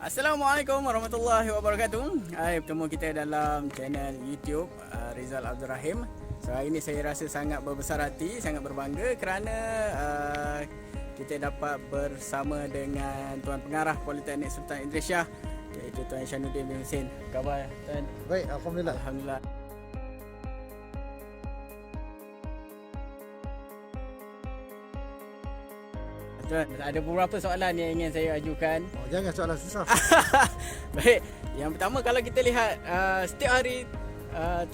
Assalamualaikum warahmatullahi wabarakatuh. Hai, bertemu kita dalam channel YouTube Rizal Abdul Rahim. So, hari ini saya rasa sangat berbesar hati, sangat berbangga kerana kita dapat bersama dengan Tuan Pengarah Politeknik Sultan Idris Shah, iaitu Tuan Ihsanuddin bin Husin. Khabar Tuan? Baik, alhamdulillah. Alhamdulillah. Tuan, ada beberapa soalan yang ingin saya ajukan. Oh, jangan soalan susah. Baik, yang pertama kalau kita lihat setiap hari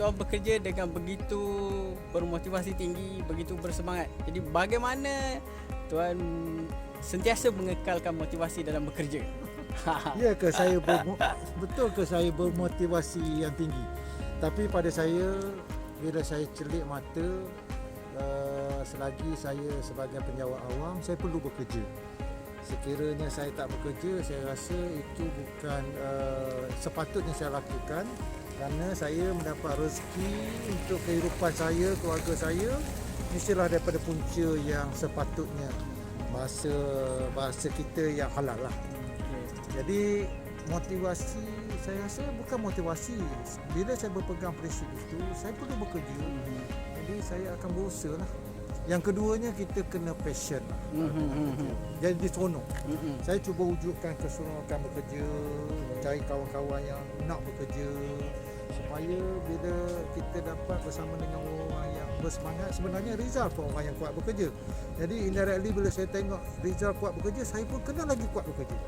Tuan bekerja dengan begitu bermotivasi tinggi, begitu bersemangat. Jadi bagaimana Tuan sentiasa mengekalkan motivasi dalam bekerja? Ya ke saya betul ke saya bermotivasi yang tinggi. Tapi pada saya bila saya celik mata selagi saya sebagai penjawat awam, saya perlu bekerja. Sekiranya saya tak bekerja, saya rasa itu bukan sepatutnya saya lakukan, kerana saya mendapat rezeki untuk kehidupan saya, keluarga saya, mestilah daripada punca yang sepatutnya, bahasa kita yang halal lah. Jadi motivasi, saya rasa bukan motivasi. Bila saya berpegang prinsip itu, saya perlu bekerja. Jadi saya akan berusaha lah. Yang keduanya, kita kena passion lah. Jadi seronok. Saya cuba wujudkan keseronokan bekerja, cari kawan-kawan yang nak bekerja, supaya bila kita dapat bersama dengan orang yang bersemangat, sebenarnya Rizal pun orang yang kuat bekerja. Jadi indirectly bila saya tengok Rizal kuat bekerja, saya pun kena lagi kuat bekerja.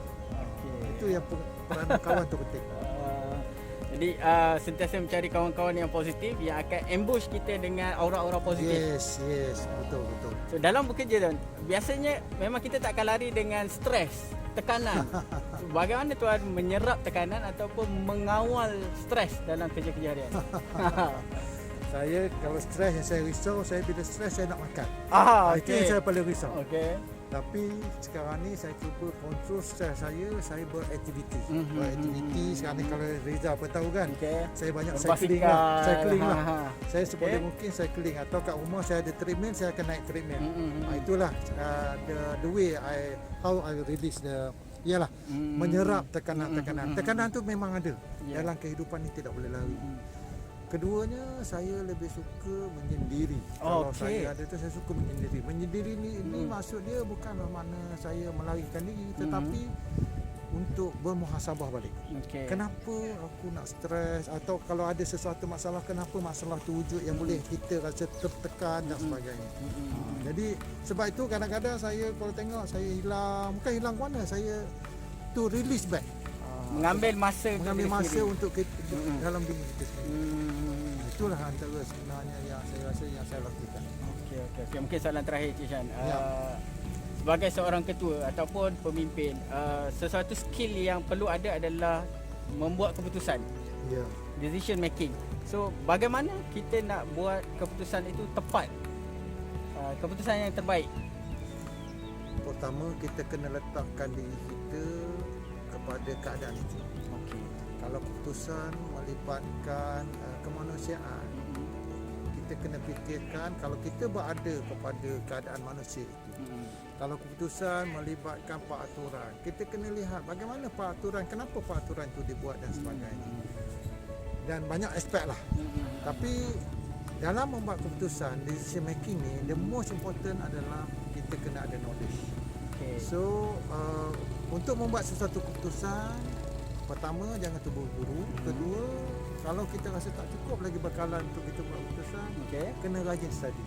Itu yang peranan kawan tu penting. Jadi sentiasa mencari kawan-kawan yang positif yang akan ambush kita dengan aura-aura positif. Yes, betul. So dalam bekerja Tuan, biasanya memang kita tak akan lari dengan stres, tekanan. So, bagaimana Tuan menyerap tekanan ataupun mengawal stres dalam kerja-kerja harian? Saya kalau stres, yang saya risau, saya bila stres saya nak makan. Itu yang saya paling risau. Tapi sekarang ni saya cuba kontrol stres saya beraktiviti. Beraktiviti sekarang ni, kalau Reza apa tahu kan, saya banyak cycling lah. Saya sebboleh mungkin cycling, atau kat rumah saya ada treadmill, saya akan naik treadmill. Itulah the way how I release ialah menyerap tekanan. Tekanan tu memang ada. Dalam kehidupan ni tidak boleh lari. Keduanya, saya lebih suka menyendiri. Kalau saya ada tu, saya suka menyendiri. Menyendiri ni maksud dia bukanlah makna saya melarikan diri, tetapi untuk bermuhasabah balik. Kenapa aku nak stres, atau kalau ada sesuatu masalah, kenapa masalah tu wujud yang boleh kita rasa tertekan dan sebagainya. Jadi sebab itu kadang-kadang saya kalau tengok saya hilang, bukan hilang ke mana, saya to release back. Mengambil masa untuk kita, dalam diri kita sendiri. Itulah antara sebenarnya yang saya rasa yang saya lakukan. Okey. Mungkin soalan terakhir Cik Shan. Sebagai seorang ketua ataupun pemimpin, sesuatu skill yang perlu ada adalah membuat keputusan. Decision making. So bagaimana kita nak buat keputusan itu tepat? Keputusan yang terbaik. Pertama, kita kena letakkan diri kita kepada keadaan itu. Kalau keputusan melibatkan kemanusiaan, kita kena fikirkan kalau kita berada kepada keadaan manusia itu. Kalau keputusan melibatkan peraturan, kita kena lihat bagaimana peraturan, kenapa peraturan itu dibuat dan sebagainya. Dan banyak aspek lah. Tapi dalam membuat keputusan, decision making ni, the most important adalah kita kena ada knowledge. So untuk membuat sesuatu keputusan, pertama, jangan terburu-buru. Kedua, kalau kita rasa tak cukup lagi bekalan untuk kita buat keputusan, kena rajin study.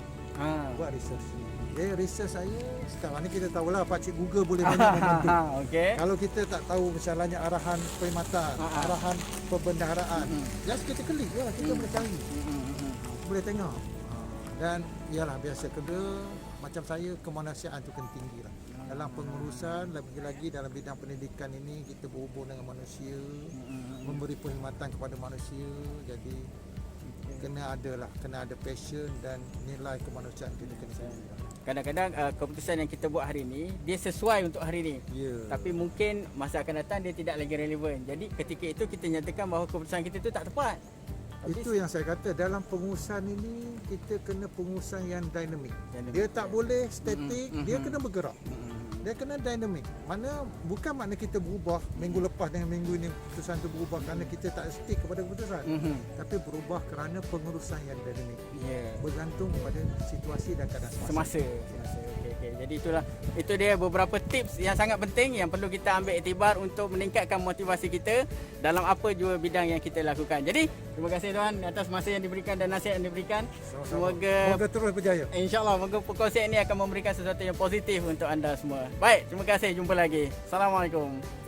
Buat research. Research saya sekarang ni, kita tahulah Pakcik Google boleh banyak membantu. Kalau kita tak tahu misalnya arahan perkhidmatan, arahan perbendaharaan, just kita klik je lah, kita boleh cari. Boleh tengok. Dan ialah biasa, kedua, macam saya, kemanusiaan tu kena tinggi lah. Dalam pengurusan, lagi-lagi dalam bidang pendidikan ini, kita berhubung dengan manusia, memberi perkhidmatan kepada manusia. Jadi kena ada passion dan nilai kemanusiaan kita kena tinggi. Kadang-kadang keputusan yang kita buat hari ini, dia sesuai untuk hari ini. Tapi mungkin masa akan datang dia tidak lagi relevan. Jadi ketika itu kita nyatakan bahawa keputusan kita itu tak tepat. Itu yang saya kata, dalam pengurusan ini kita kena pengurusan yang dinamik. Dia tak boleh statik, dia kena bergerak. Dia kena dinamik. Mana bukan makna kita berubah minggu lepas dengan minggu ini keputusan itu berubah kerana kita tak stick kepada keputusan. Tapi berubah kerana pengurusan yang dinamik. Bergantung pada situasi dan keadaan semasa. Okey. Jadi itu dia beberapa tips yang sangat penting yang perlu kita ambil iktibar untuk meningkatkan motivasi kita dalam apa jua bidang yang kita lakukan. Jadi terima kasih tuan atas masa yang diberikan dan nasihat yang diberikan. Semoga terus berjaya. InsyaAllah moga perkongsian ini akan memberikan sesuatu yang positif untuk anda semua. Baik, terima kasih. Jumpa lagi. Assalamualaikum.